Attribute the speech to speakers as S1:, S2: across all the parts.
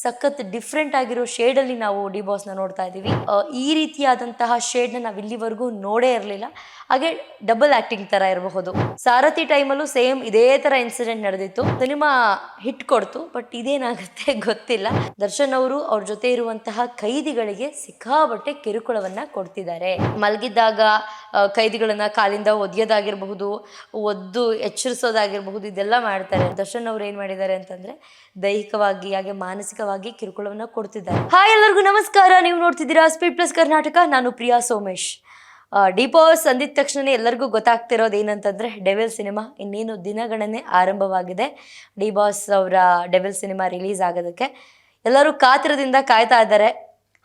S1: ಸಖತ್ ಡಿಫ್ರೆಂಟ್ ಆಗಿರೋ ಶೇಡಲ್ಲಿ ನಾವು ಡಿ ಬಾಸ್ನ ನೋಡ್ತಾ ಇದ್ದೀವಿ. ಈ ರೀತಿಯಾದಂತಹ ಶೇಡ್ನ ನಾವು ಇಲ್ಲಿವರೆಗೂ ನೋಡೇ ಇರಲಿಲ್ಲ. ಹಾಗೆ ಡಬಲ್ ಆ್ಯಕ್ಟಿಂಗ್ ಥರ ಇರಬಹುದು. ಸಾರಥಿ ಟೈಮಲ್ಲೂ ಸೇಮ್ ಇದೇ ಥರ ಇನ್ಸಿಡೆಂಟ್ ನಡೆದಿತ್ತು. ಸಿನಿಮಾ ಹಿಟ್ ಕೊಡ್ತು, ಬಟ್ ಇದೇನಾಗುತ್ತೆ ಗೊತ್ತಿಲ್ಲ. ದರ್ಶನ್ ಅವರು ಅವ್ರ ಜೊತೆ ಇರುವಂತಹ ಕೈದಿಗಳಿಗೆ ಸಿಕ್ಕಾಬಟ್ಟೆ ಕಿರುಕುಳವನ್ನ ಕೊಡ್ತಿದ್ದಾರೆ. ಮಲಗಿದ್ದಾಗ ಕೈದಿಗಳನ್ನ ಕಾಲಿಂದ ಒದ್ಯೋದಾಗಿರಬಹುದು, ಒದ್ದು ಎಚ್ಚರಿಸೋದಾಗಿರಬಹುದು, ಇದೆಲ್ಲ ಮಾಡ್ತಾರೆ. ದರ್ಶನ್ ಅವ್ರು ಏನು ಮಾಡಿದ್ದಾರೆ ಅಂತಂದ್ರೆ ದೈಹಿಕವಾಗಿ ಹಾಗೆ ಮಾನಸಿಕವಾಗಿ ಕಿರುಕುಳವನ್ನ ಕೊಡ್ತಿದ್ದಾರೆ. ಹಾಯ್, ಎಲ್ಲರಿಗೂ ನಮಸ್ಕಾರ. ನೀವು ನೋಡ್ತಿದ್ದೀರಾ ಸ್ಪೀಡ್ ಪ್ಲಸ್ ಕರ್ನಾಟಕ. ನಾನು ಪ್ರಿಯಾ ಸೋಮೇಶ್. ಡಿ ಬಾಸ್ ಅಂದಿದ ತಕ್ಷಣ ಎಲ್ಲರಿಗೂ ಗೊತ್ತಾಗ್ತಿರೋದು ಏನಂತಂದ್ರೆ ಡೆವಿಲ್ ಸಿನಿಮಾ ಇನ್ನೇನು ದಿನಗಣನೆ ಆರಂಭವಾಗಿದೆ. ಡಿ ಬಾಸ್ ಅವರ ಡೆವಿಲ್ ಸಿನಿಮಾ ರಿಲೀಸ್ ಆಗೋದಕ್ಕೆ ಎಲ್ಲರೂ ಕಾತರದಿಂದ ಕಾಯ್ತಾ ಇದ್ದಾರೆ.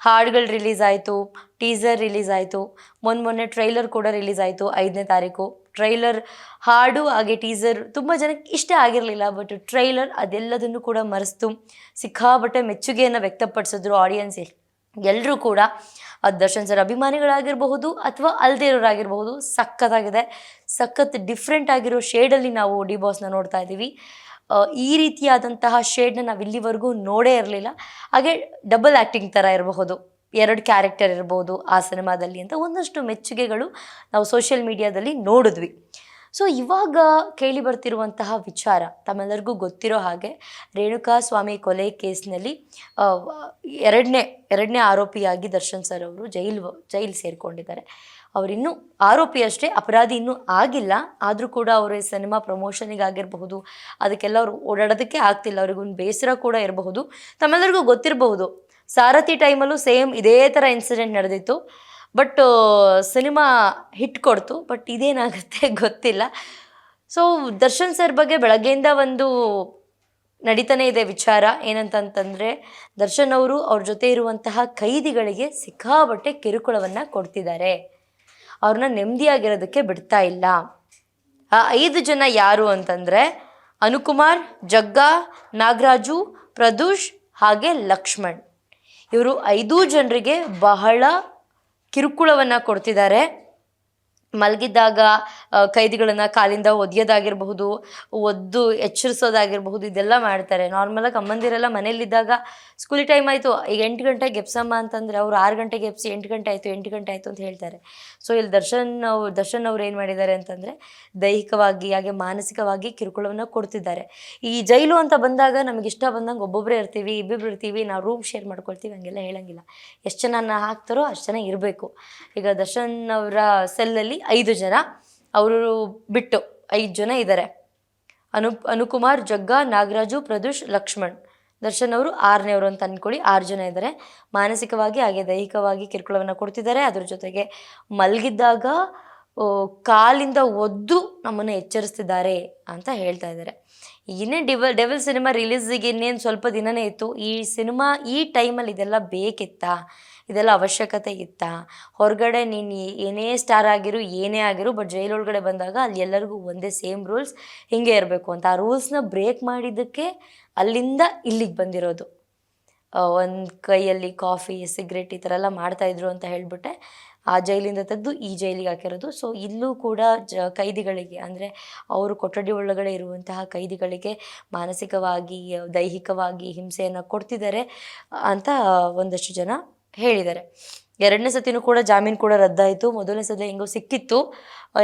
S1: ಹಾಡುಗಳು ರಿಲೀಸ್ ಆಯಿತು, ಟೀಸರ್ ರಿಲೀಸ್ ಆಯಿತು, ಮೊನ್ನೆ ಟ್ರೈಲರ್ ಕೂಡ ರಿಲೀಸ್ ಆಯಿತು 5ನೇ ತಾರೀಕು. ಟ್ರೈಲರ್, ಹಾಡು ಹಾಗೆ ಟೀಸರ್ ತುಂಬ ಜನಕ್ಕೆ ಇಷ್ಟ ಆಗಿರಲಿಲ್ಲ. ಬಟ್ ಟ್ರೈಲರ್ ಅದೆಲ್ಲದನ್ನು ಕೂಡ ಮರೆಸ್ತು ಸಿಕ್ಕಾಬಟ್ಟೆ ಮೆಚ್ಚುಗೆಯನ್ನು ವ್ಯಕ್ತಪಡಿಸಿದ್ರು ಆಡಿಯನ್ಸ್ ಎಲ್ಲರೂ ಕೂಡ. ದರ್ಶನ್ ಸರ್ ಅಭಿಮಾನಿಗಳಾಗಿರಬಹುದು ಅಥವಾ ಅಲ್ಲದೇ ಇರೋರಾಗಿರಬಹುದು, ಸಖತ್ತಾಗಿದೆ. ಸಖತ್ ಡಿಫ್ರೆಂಟ್ ಆಗಿರೋ ಶೇಡಲ್ಲಿ ನಾವು ಡಿ ಬಾಸ್ನ ನೋಡ್ತಾ ಇದ್ದೀವಿ. ಈ ರೀತಿಯಾದಂತಹ ಶೇಡ್ನ ನಾವು ಇಲ್ಲಿವರೆಗೂ ನೋಡೇ ಇರಲಿಲ್ಲ. ಹಾಗೆ ಡಬಲ್ ಆ್ಯಕ್ಟಿಂಗ್ ಥರ ಇರಬಹುದು, 2 ಕ್ಯಾರೆಕ್ಟರ್ ಇರ್ಬೋದು ಆ ಸಿನಿಮಾದಲ್ಲಿ ಅಂತ ಒಂದಷ್ಟು ಮೆಚ್ಚುಗೆಗಳು ನಾವು ಸೋಷಿಯಲ್ ಮೀಡಿಯಾದಲ್ಲಿ ನೋಡಿದ್ವಿ. ಸೊ ಇವಾಗ ಕೇಳಿ ಬರ್ತಿರುವಂತಹ ವಿಚಾರ ತಮ್ಮೆಲ್ಲರಿಗೂ ಗೊತ್ತಿರೋ ಹಾಗೆ, ರೇಣುಕಾ ಸ್ವಾಮಿ ಕೊಲೆ ಕೇಸ್ನಲ್ಲಿ ಎರಡನೇ ಆರೋಪಿಯಾಗಿ ದರ್ಶನ್ ಸರ್ ಅವರು ಜೈಲು ಸೇರಿಕೊಂಡಿದ್ದಾರೆ. ಅವರಿನ್ನೂ ಆರೋಪಿ ಅಷ್ಟೇ, ಅಪರಾಧಿ ಇನ್ನೂ ಆಗಿಲ್ಲ. ಆದರೂ ಕೂಡ ಅವರ ಸಿನಿಮಾ ಪ್ರಮೋಷನಿಗಾಗಿರಬಹುದು, ಅದಕ್ಕೆಲ್ಲ ಅವರು ಓಡಾಡೋದಕ್ಕೆ ಆಗ್ತಿಲ್ಲ. ಅವ್ರಿಗೊಂದು ಬೇಸರ ಕೂಡ ಇರಬಹುದು. ತಮ್ಮೆಲ್ಲರಿಗೂ ಗೊತ್ತಿರಬಹುದು, ಸಾರಥಿ ಟೈಮಲ್ಲೂ ಸೇಮ್ ಇದೇ ಥರ ಇನ್ಸಿಡೆಂಟ್ ನಡೆದಿತ್ತು. ಬಟ್ ಸಿನಿಮಾ ಹಿಟ್ ಕೊಡ್ತು, ಬಟ್ ಇದೇನಾಗುತ್ತೆ ಗೊತ್ತಿಲ್ಲ. ಸೊ ದರ್ಶನ್ ಸರ್ ಬಗ್ಗೆ ಬೆಳಗ್ಗೆಯಿಂದ ಒಂದು ನಡೀತಾನೆ ಇದೆ ವಿಚಾರ. ಏನಂತಂತಂದರೆ ದರ್ಶನ್ ಅವರು ಅವ್ರ ಜೊತೆ ಇರುವಂತಹ ಕೈದಿಗಳಿಗೆ ಸಿಕ್ಕಾಬಟ್ಟೆ ಕಿರುಕುಳವನ್ನು ಕೊಡ್ತಿದ್ದಾರೆ. ಅವ್ರನ್ನ ನೆಮ್ಮದಿಯಾಗಿರೋದಕ್ಕೆ ಬಿಡ್ತಾ ಇಲ್ಲ. ಆ 5 ಜನ ಯಾರು ಅಂತಂದರೆ ಅನುಕುಮಾರ್, ಜಗ್ಗಾ, ನಾಗರಾಜು, ಪ್ರದೂಷ್ ಹಾಗೆ ಲಕ್ಷ್ಮಣ್. ಇವರು 5 ಜನರಿಗೆ ಬಹಳ ಕಿರುಕುಳವನ್ನು ಕೊಡ್ತಿದ್ದಾರೆ. ಮಲಗಿದ್ದಾಗ ಕೈದಿಗಳನ್ನು ಕಾಲಿಂದ ಒದ್ಯೋದಾಗಿರಬಹುದು, ಒದ್ದು ಎಚ್ಚರಿಸೋದಾಗಿರಬಹುದು, ಇದೆಲ್ಲ ಮಾಡ್ತಾರೆ. ನಾರ್ಮಲಾಗಿ ಅಮ್ಮಂದಿರೆಲ್ಲ ಮನೇಲಿದ್ದಾಗ ಸ್ಕೂಲ್ ಟೈಮ್ ಆಯಿತು, ಈಗ 8 ಗಂಟೆಗೆ ಎಬ್ಸಮ್ಮ ಅಂತಂದರೆ ಅವರು 6 ಗಂಟೆಗೆ ಎಬ್ಸಿ 8 ಗಂಟೆ ಆಯಿತು ಅಂತ ಹೇಳ್ತಾರೆ. ಸೊ ಇಲ್ಲಿ ದರ್ಶನ್ ಅವ್ರು ಏನು ಮಾಡಿದ್ದಾರೆ ಅಂತಂದರೆ ದೈಹಿಕವಾಗಿ ಹಾಗೆ ಮಾನಸಿಕವಾಗಿ ಕಿರುಕುಳವನ್ನು ಕೊಡ್ತಿದ್ದಾರೆ. ಈ ಜೈಲು ಅಂತ ಬಂದಾಗ ನಮಗೆ ಇಷ್ಟ ಬಂದಂಗೆ ಒಬ್ಬೊಬ್ಬರೇ ಇರ್ತೀವಿ, ಇಬ್ಬಿಬ್ರು ಇರ್ತೀವಿ, ನಾವು ರೂಮ್ ಶೇರ್ ಮಾಡ್ಕೊಳ್ತೀವಿ, ಹಂಗೆಲ್ಲ ಹೇಳಂಗಿಲ್ಲ. ಎಷ್ಟು ಜನ ಹಾಕ್ತಾರೋ ಅಷ್ಟು ಜನ ಇರಬೇಕು. ಈಗ ದರ್ಶನ್ ಅವರ ಸೆಲ್ಲಲ್ಲಿ 5 ಜನ, ಅವರು ಬಿಟ್ಟು 5 ಜನ ಇದ್ದಾರೆ. ಅನುಕುಮಾರ್, ಜಗ್ಗಾ, ನಾಗರಾಜು, ಪ್ರದೂಷ್, ಲಕ್ಷ್ಮಣ್. ದರ್ಶನ್ ಅವರು 6ನೇವರು ಅಂತ ಅಂದ್ಕೊಳ್ಳಿ. 6 ಜನ ಇದ್ದಾರೆ. ಮಾನಸಿಕವಾಗಿ ಹಾಗೆ ದೈಹಿಕವಾಗಿ ಕಿರುಕುಳವನ್ನು ಕೊಡ್ತಿದ್ದಾರೆ. ಅದ್ರ ಜೊತೆಗೆ ಮಲಗಿದ್ದಾಗ ಕಾಲಿಂದ ಒದ್ದು ನಮ್ಮನ್ನು ಎಚ್ಚರಿಸ್ತಿದ್ದಾರೆ ಅಂತ ಹೇಳ್ತಾ ಇದ್ದಾರೆ. ಇನ್ನೇ ಡೆವಿಲ್ ಸಿನಿಮಾ ರಿಲೀಸಿಗೆ ಇನ್ನೇನು ಸ್ವಲ್ಪ ದಿನವೇ ಇತ್ತು. ಈ ಸಿನಿಮಾ ಈ ಟೈಮಲ್ಲಿ ಇದೆಲ್ಲ ಬೇಕಿತ್ತಾ? ಇದೆಲ್ಲ ಅವಶ್ಯಕತೆ ಇತ್ತಾ? ಹೊರಗಡೆ ನೀನು ಏನೇ ಸ್ಟಾರ್ ಆಗಿರು, ಏನೇ ಆಗಿರು, ಬಟ್ ಜೈಲೊಳಗಡೆ ಬಂದಾಗ ಅಲ್ಲಿ ಎಲ್ಲರಿಗೂ ಒಂದೇ ಸೇಮ್ ರೂಲ್ಸ್, ಹಿಂಗೆ ಇರಬೇಕು ಅಂತ. ಆ ರೂಲ್ಸ್ನ ಬ್ರೇಕ್ ಮಾಡಿದ್ದಕ್ಕೆ ಅಲ್ಲಿಂದ ಇಲ್ಲಿಗೆ ಬಂದಿರೋದು. ಒಂದು ಕೈಯಲ್ಲಿ ಕಾಫಿ, ಸಿಗರೇಟ್ ಈ ಥರ ಎಲ್ಲ ಮಾಡ್ತಾಯಿದ್ರು ಅಂತ ಹೇಳಿಬಿಟ್ಟೆ ಆ ಜೈಲಿಂದ ತೆಗೆದು ಈ ಜೈಲಿಗೆ ಹಾಕಿರೋದು. ಸೊ ಇಲ್ಲೂ ಕೂಡ ಕೈದಿಗಳಿಗೆ, ಅಂದರೆ ಅವರು ಕೊಠಡಿ ಒಳಗಡೆ ಇರುವಂತಹ ಕೈದಿಗಳಿಗೆ ಮಾನಸಿಕವಾಗಿ ದೈಹಿಕವಾಗಿ ಹಿಂಸೆಯನ್ನು ಕೊಡ್ತಿದ್ದಾರೆ ಅಂತ ಒಂದಷ್ಟು ಜನ ಹೇಳಿದ್ದಾರೆ. 2ನೇ ಸತಿನೂ ಕೂಡ ಜಾಮೀನು ಕೂಡ ರದ್ದಾಯಿತು. ಮೊದಲನೇ ಸಲ ಹೆಂಗೋ ಸಿಕ್ಕಿತ್ತು,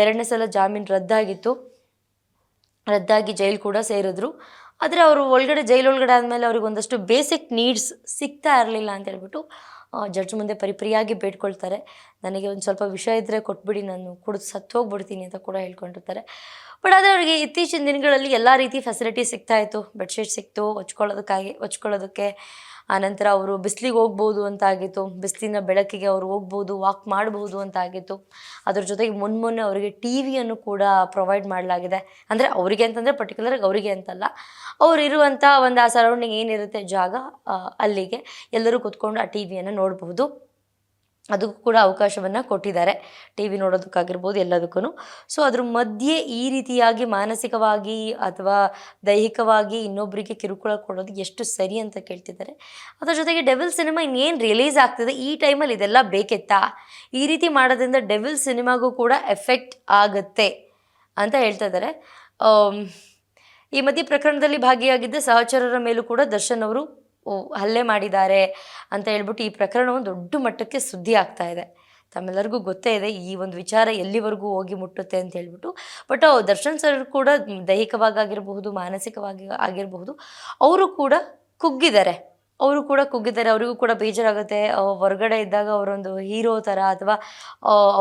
S1: 2ನೇ ಸಲ ಜಾಮೀನು ರದ್ದಾಗಿ ಜೈಲು ಕೂಡ ಸೇರಿದ್ರು. ಆದರೆ ಅವರು ಜೈಲೊಳಗಡೆ ಆದಮೇಲೆ ಅವ್ರಿಗೆ ಒಂದಷ್ಟು ಬೇಸಿಕ್ ನೀಡ್ಸ್ ಸಿಗ್ತಾ ಇರಲಿಲ್ಲ ಅಂತ ಹೇಳ್ಬಿಟ್ಟು ಜಡ್ಜ್ ಮುಂದೆ ಪರಿಪರಿಯಾಗಿ ಬೇಡ್ಕೊಳ್ತಾರೆ. ನನಗೆ ಒಂದು ಸ್ವಲ್ಪ ವಿಷ ಇದ್ದರೆ ಕೊಟ್ಬಿಡಿ, ನಾನು ಕುಡಿದು ಸತ್ತೋಗ್ಬಿಡ್ತೀನಿ ಅಂತ ಕೂಡ ಹೇಳ್ಕೊಂಡಿರ್ತಾರೆ. ಬಟ್ ಆದರೆ ಅವರಿಗೆ ಇತ್ತೀಚಿನ ದಿನಗಳಲ್ಲಿ ಎಲ್ಲ ರೀತಿ ಫೆಸಿಲಿಟಿ ಸಿಗ್ತಾಯಿತ್ತು. ಬೆಡ್ಶೀಟ್ ಸಿಕ್ತು ಹೊಚ್ಕೊಳ್ಳೋದಕ್ಕೆ. ಆನಂತರ ಅವರು ಬಿಸಿಲಿಗೆ ಹೋಗ್ಬೋದು ಅಂತ ಆಗಿತ್ತು, ಬಿಸಿಲಿನ ಬೆಳಕಿಗೆ ಅವರು ಹೋಗ್ಬೋದು, ವಾಕ್ ಮಾಡ್ಬೋದು ಅಂತ ಆಗಿತ್ತು. ಅದ್ರ ಜೊತೆಗೆ ಮೊನ್ನೆ ಅವರಿಗೆ ಟಿವಿಯನ್ನು ಕೂಡ ಪ್ರೊವೈಡ್ ಮಾಡಲಾಗಿದೆ. ಅಂದರೆ ಅವರಿಗೆ ಅಂತಂದರೆ ಪರ್ಟಿಕ್ಯುಲರ್ಗೆ ಅವರಿಗೆ ಅಂತಲ್ಲ, ಅವ್ರು ಇರುವಂಥ ಒಂದು ಆ ಸರೌಂಡಿಂಗ್ ಏನಿರುತ್ತೆ ಜಾಗ, ಅಲ್ಲಿಗೆ ಎಲ್ಲರೂ ಕೂತ್ಕೊಂಡು ಆ ಟಿವಿಯನ್ನು ನೋಡಬಹುದು. ಅದಕ್ಕೂ ಕೂಡ ಅವಕಾಶವನ್ನು ಕೊಟ್ಟಿದ್ದಾರೆ, ಟಿ ವಿ ನೋಡೋದಕ್ಕಾಗಿರ್ಬೋದು ಎಲ್ಲದಕ್ಕೂ. ಸೊ ಅದ್ರ ಮಧ್ಯೆ ಈ ರೀತಿಯಾಗಿ ಮಾನಸಿಕವಾಗಿ ಅಥವಾ ದೈಹಿಕವಾಗಿ ಇನ್ನೊಬ್ಬರಿಗೆ ಕಿರುಕುಳ ಕೊಡೋದು ಎಷ್ಟು ಸರಿ ಅಂತ ಕೇಳ್ತಿದ್ದಾರೆ. ಅದ್ರ ಜೊತೆಗೆ ಡೆವಿಲ್ ಸಿನಿಮಾ ಇನ್ನೇನು ರಿಲೀಸ್ ಆಗ್ತಿದೆ, ಈ ಟೈಮಲ್ಲಿ ಇದೆಲ್ಲ ಬೇಕಿತ್ತಾ? ಈ ರೀತಿ ಮಾಡೋದ್ರಿಂದ ಡೆವಿಲ್ ಸಿನಿಮಾಗೂ ಕೂಡ ಎಫೆಕ್ಟ್ ಆಗುತ್ತೆ ಅಂತ ಹೇಳ್ತಾ ಇದ್ದಾರೆ. ಈ ಮಧ್ಯೆ ಪ್ರಕರಣದಲ್ಲಿ ಭಾಗಿಯಾಗಿದ್ದ ಸಹಚರರ ಮೇಲೂ ಕೂಡ ದರ್ಶನ್ ಅವರು ಹಲ್ಲೆ ಮಾಡಿದ್ದಾರೆ ಅಂತ ಹೇಳ್ಬಿಟ್ಟು ಈ ಪ್ರಕರಣವು ದೊಡ್ಡ ಮಟ್ಟಕ್ಕೆ ಸುದ್ದಿ ಆಗ್ತಾ ಇದೆ. ತಮ್ಮೆಲ್ಲರಿಗೂ ಗೊತ್ತೇ ಇದೆ ಈ ಒಂದು ವಿಚಾರ ಎಲ್ಲಿವರೆಗೂ ಹೋಗಿ ಮುಟ್ಟುತ್ತೆ ಅಂತ ಹೇಳ್ಬಿಟ್ಟು. ಬಟ್ ದರ್ಶನ್ ಸರ್ ಕೂಡ ದೈಹಿಕವಾಗಿ ಆಗಿರಬಹುದು, ಮಾನಸಿಕವಾಗಿ ಆಗಿರಬಹುದು, ಅವರು ಕೂಡ ಕುಗ್ಗಿದ್ದಾರೆ. ಅವರಿಗೂ ಕೂಡ ಬೇಜಾರಾಗುತ್ತೆ. ಹೊರಗಡೆ ಇದ್ದಾಗ ಅವರೊಂದು ಹೀರೋ ಥರ, ಅಥವಾ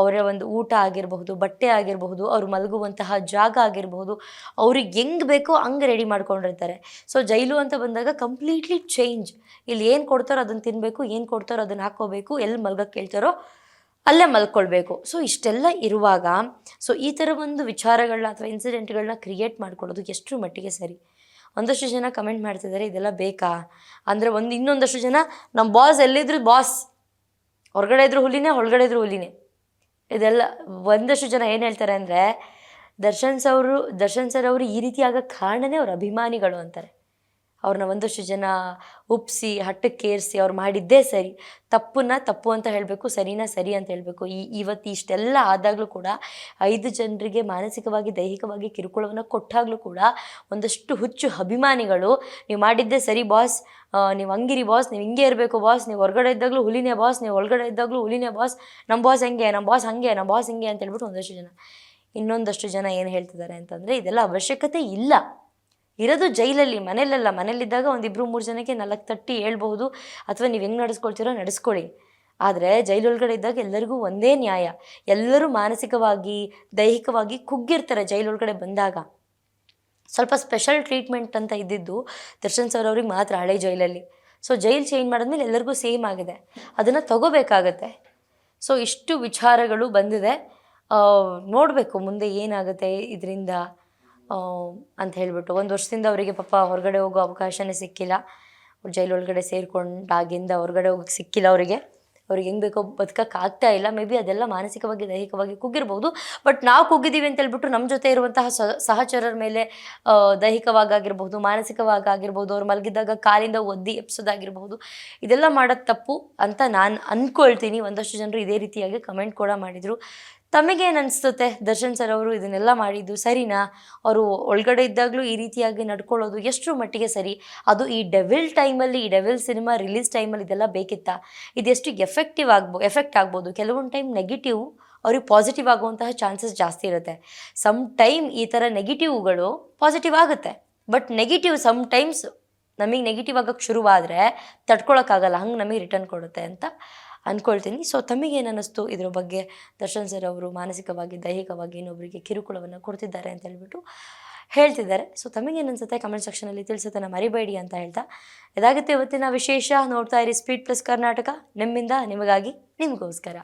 S1: ಅವರ ಒಂದು ಊಟ ಆಗಿರಬಹುದು, ಬಟ್ಟೆ ಆಗಿರಬಹುದು, ಅವ್ರು ಮಲಗುವಂತಹ ಜಾಗ ಆಗಿರಬಹುದು, ಅವ್ರಿಗೆ ಹೆಂಗೆ ಬೇಕೋ ಹಂಗೆ ರೆಡಿ ಮಾಡ್ಕೊಂಡಿರ್ತಾರೆ. ಸೊ ಜೈಲು ಅಂತ ಬಂದಾಗ ಕಂಪ್ಲೀಟ್ಲಿ ಚೇಂಜ್. ಇಲ್ಲಿ ಏನು ಕೊಡ್ತಾರೋ ಅದನ್ನು ತಿನ್ನಬೇಕು, ಏನು ಕೊಡ್ತಾರೋ ಅದನ್ನು ಹಾಕ್ಕೋಬೇಕು, ಎಲ್ಲಿ ಮಲ್ಗಕ್ಕೆ ಕೇಳ್ತಾರೋ ಅಲ್ಲೇ ಮಲ್ಕೊಳ್ಬೇಕು. ಸೊ ಇಷ್ಟೆಲ್ಲ ಇರುವಾಗ ಸೊ ಈ ಥರ ಒಂದು ವಿಚಾರಗಳನ್ನ ಅಥವಾ ಇನ್ಸಿಡೆಂಟ್ಗಳನ್ನ ಕ್ರಿಯೇಟ್ ಮಾಡ್ಕೊಳ್ಳೋದು ಎಷ್ಟರ ಮಟ್ಟಿಗೆ ಸರಿ? ಒಂದಷ್ಟು ಜನ ಕಮೆಂಟ್ ಮಾಡ್ತಿದ್ದಾರೆ ಇದೆಲ್ಲ ಬೇಕಾ ಅಂದರೆ, ಇನ್ನೊಂದಷ್ಟು ಜನ ನಮ್ಮ ಬಾಸ್ ಎಲ್ಲಿದ್ರು ಬಾಸ್, ಹೊರಗಡೆ ಇದ್ರು ಹುಲಿನೇ, ಒಳಗಡೆ ಇದ್ರು ಹುಲಿನೇ. ಇದೆಲ್ಲ ಒಂದಷ್ಟು ಜನ ಏನು ಹೇಳ್ತಾರೆ ಅಂದರೆ, ದರ್ಶನ್ ಸರ್ ಅವರು ಈ ರೀತಿ ಆಗೋಕ್ಕೆ ಕಾರಣನೇ ಅವ್ರ ಅಭಿಮಾನಿಗಳು ಅಂತಾರೆ. ಅವ್ರನ್ನ ಒಂದಷ್ಟು ಜನ ಉಪ್ಪಿಸಿ ಹಟ್ಟಕ್ಕೇರಿಸಿ ಅವ್ರು ಮಾಡಿದ್ದೇ ಸರಿ, ತಪ್ಪು ಅಂತ ಹೇಳಬೇಕು, ಸರಿ ಅಂತ ಹೇಳಬೇಕು. ಇವತ್ತು ಇಷ್ಟೆಲ್ಲ ಆದಾಗಲೂ ಕೂಡ 5 ಜನರಿಗೆ ಮಾನಸಿಕವಾಗಿ ದೈಹಿಕವಾಗಿ ಕಿರುಕುಳವನ್ನು ಕೊಟ್ಟಾಗಲೂ ಕೂಡ ಒಂದಷ್ಟು ಹುಚ್ಚು ಅಭಿಮಾನಿಗಳು ನೀವು ಮಾಡಿದ್ದೇ ಸರಿ ಬಾಸ್, ನೀವು ಹಂಗಿರಿ ಬಾಸ್, ನೀವು ಹಿಂಗೆ ಇರಬೇಕು ಬಾಸ್, ನೀವು ಹೊರಗಡೆ ಇದ್ದಾಗಲೂ ಹುಲಿನೇ ಬಾಸ್, ನೀವು ಒಳಗಡೆ ಇದ್ದಾಗಲೂ ಹುಲಿನೇ ಬಾಸ್, ನಮ್ಮ ಬಾಸ್ ಹೆಂಗೆ, ನಮ್ಮ ಬಾಸ್ ಹಿಂಗೆ ಅಂತ ಹೇಳ್ಬಿಟ್ಟು ಒಂದಷ್ಟು ಜನ. ಇನ್ನೊಂದಷ್ಟು ಜನ ಏನು ಹೇಳ್ತಿದ್ದಾರೆ ಅಂತಂದರೆ, ಇದೆಲ್ಲ ಅವಶ್ಯಕತೆ ಇಲ್ಲ, ಇರೋದು ಜೈಲಲ್ಲಿ, ಮನೇಲಲ್ಲ. ಮನೇಲಿದ್ದಾಗ 1-2-3 ಜನಕ್ಕೆ 4 ತಟ್ಟಿ ಹೇಳ್ಬಹುದು, ಅಥವಾ ನೀವು ಹೆಂಗೆ ನಡೆಸ್ಕೊಳ್ತೀರೋ ನಡೆಸ್ಕೊಳ್ಳಿ. ಆದರೆ ಜೈಲೊಳಗಡೆ ಇದ್ದಾಗ ಎಲ್ಲರಿಗೂ ಒಂದೇ ನ್ಯಾಯ. ಎಲ್ಲರೂ ಮಾನಸಿಕವಾಗಿ ದೈಹಿಕವಾಗಿ ಕುಗ್ಗಿರ್ತಾರೆ ಜೈಲೊಳಗಡೆ ಬಂದಾಗ. ಸ್ವಲ್ಪ ಸ್ಪೆಷಲ್ ಟ್ರೀಟ್ಮೆಂಟ್ ಅಂತ ಇದ್ದಿದ್ದು ದರ್ಶನ್ ಸರ್ ಅವ್ರಿಗೆ ಮಾತ್ರ ಹಳೆ ಜೈಲಲ್ಲಿ. ಸೊ ಜೈಲ್ ಚೇಂಜ್ ಮಾಡಿದ್ಮೇಲೆ ಎಲ್ಲರಿಗೂ ಸೇಮ್ ಆಗಿದೆ, ಅದನ್ನು ತಗೋಬೇಕಾಗತ್ತೆ. ಸೊ ಇಷ್ಟು ವಿಚಾರಗಳು ಬಂದಿದೆ, ನೋಡಬೇಕು ಮುಂದೆ ಏನಾಗುತ್ತೆ ಇದರಿಂದ ಅಂತ ಹೇಳಿಬಿಟ್ಟು. 1 ವರ್ಷದಿಂದ ಅವರಿಗೆ ಪಾಪ ಹೊರಗಡೆ ಹೋಗೋ ಅವಕಾಶನೇ ಸಿಕ್ಕಿಲ್ಲ. ಜೈಲೊಳಗಡೆ ಸೇರ್ಕೊಂಡಾಗಿಂದ ಹೊರಗಡೆ ಹೋಗೋಕ್ಕೆ ಸಿಕ್ಕಿಲ್ಲ ಅವ್ರಿಗೆ ಹೆಂಗೆ ಬೇಕೋ ಬದುಕೋಕ್ಕಾಗ್ತಾ ಇಲ್ಲ. ಮೇ ಬಿ ಅದೆಲ್ಲ ಮಾನಸಿಕವಾಗಿ ದೈಹಿಕವಾಗಿ ಕುಗ್ಗಿರ್ಬೋದು. ಬಟ್ ನಾವು ಕುಗ್ಗಿದ್ದೀವಿ ಅಂತ ಹೇಳ್ಬಿಟ್ಟು ನಮ್ಮ ಜೊತೆ ಇರುವಂತಹ ಸಹಚರರ ಮೇಲೆ ದೈಹಿಕವಾಗಿರ್ಬೋದು, ಮಾನಸಿಕವಾಗಿರ್ಬೋದು, ಅವ್ರು ಮಲಗಿದ್ದಾಗ ಕಾಲಿಂದ ಒದ್ದಿ ಎಪ್ಸೋದಾಗಿರ್ಬೋದು, ಇದೆಲ್ಲ ಮಾಡೋದು ತಪ್ಪು ಅಂತ ನಾನು ಅಂದ್ಕೊಳ್ತೀನಿ. ಒಂದಷ್ಟು ಜನರು ಇದೇ ರೀತಿಯಾಗಿ ಕಮೆಂಟ್ ಕೂಡ ಮಾಡಿದರು. ತಮಗೇನು ಅನಿಸುತ್ತೆ? ದರ್ಶನ್ ಸರ್ ಅವರು ಇದನ್ನೆಲ್ಲ ಮಾಡಿದ್ದು ಸರಿನಾ? ಅವರು ಒಳಗಡೆ ಇದ್ದಾಗಲೂ ಈ ರೀತಿಯಾಗಿ ನಡ್ಕೊಳ್ಳೋದು ಎಷ್ಟರ ಮಟ್ಟಿಗೆ ಸರಿ? ಅದು ಈ ಡೆವಿಲ್ ಸಿನಿಮಾ ರಿಲೀಸ್ ಟೈಮಲ್ಲಿ ಇದೆಲ್ಲ ಬೇಕಿತ್ತಾ? ಇದೆಷ್ಟು ಎಫೆಕ್ಟ್ ಆಗ್ಬೋದು. ಕೆಲವೊಂದು ಟೈಮ್ ನೆಗೆಟಿವ್ ಅವ್ರಿಗೆ ಪಾಸಿಟಿವ್ ಆಗುವಂತಹ ಚಾನ್ಸಸ್ ಜಾಸ್ತಿ ಇರುತ್ತೆ. ಸಮ್ ಟೈಮ್ ಈ ಥರ ನೆಗೆಟಿವ್ಗಳು ಪಾಸಿಟಿವ್ ಆಗುತ್ತೆ. ಬಟ್ ನೆಗೆಟಿವ್ ಸಮ್ ಟೈಮ್ಸ್ ನಮಗೆ ನೆಗೆಟಿವ್ ಆಗೋಕ್ಕೆ ಶುರುವಾದರೆ ತಡ್ಕೊಳಕ್ಕಾಗಲ್ಲ, ಹಂಗೆ ನಮಗೆ ರಿಟರ್ನ್ ಕೊಡುತ್ತೆ ಅಂತ ಅಂದ್ಕೊಳ್ತೀನಿ. ಸೊ ತಮಗೇನು ಅನ್ನಿಸ್ತು ಇದ್ರ ಬಗ್ಗೆ? ದರ್ಶನ್ ಸರ್ ಅವರು ಮಾನಸಿಕವಾಗಿ ದೈಹಿಕವಾಗಿ ಇನ್ನೊಬ್ಬರಿಗೆ ಕಿರುಕುಳವನ್ನು ಕೊಡ್ತಿದ್ದಾರೆ ಅಂತ ಹೇಳ್ಬಿಟ್ಟು ಹೇಳ್ತಿದ್ದಾರೆ. ಸೊ ತಮಗೇನು ಅನಿಸುತ್ತೆ ಕಮೆಂಟ್ ಸೆಕ್ಷನಲ್ಲಿ ತಿಳಿಸೋದನ್ನು ಮರಿಬೇಡಿ ಅಂತ ಹೇಳ್ತಾ, ಇದಾಗುತ್ತೆ ಇವತ್ತಿನ ವಿಶೇಷ. ನೋಡ್ತಾ ಇರಿ ಸ್ಪೀಡ್ ಪ್ಲಸ್ ಕರ್ನಾಟಕ, ನಿಮ್ಮಿಂದ ನಿಮಗಾಗಿ ನಿಮಗೋಸ್ಕರ.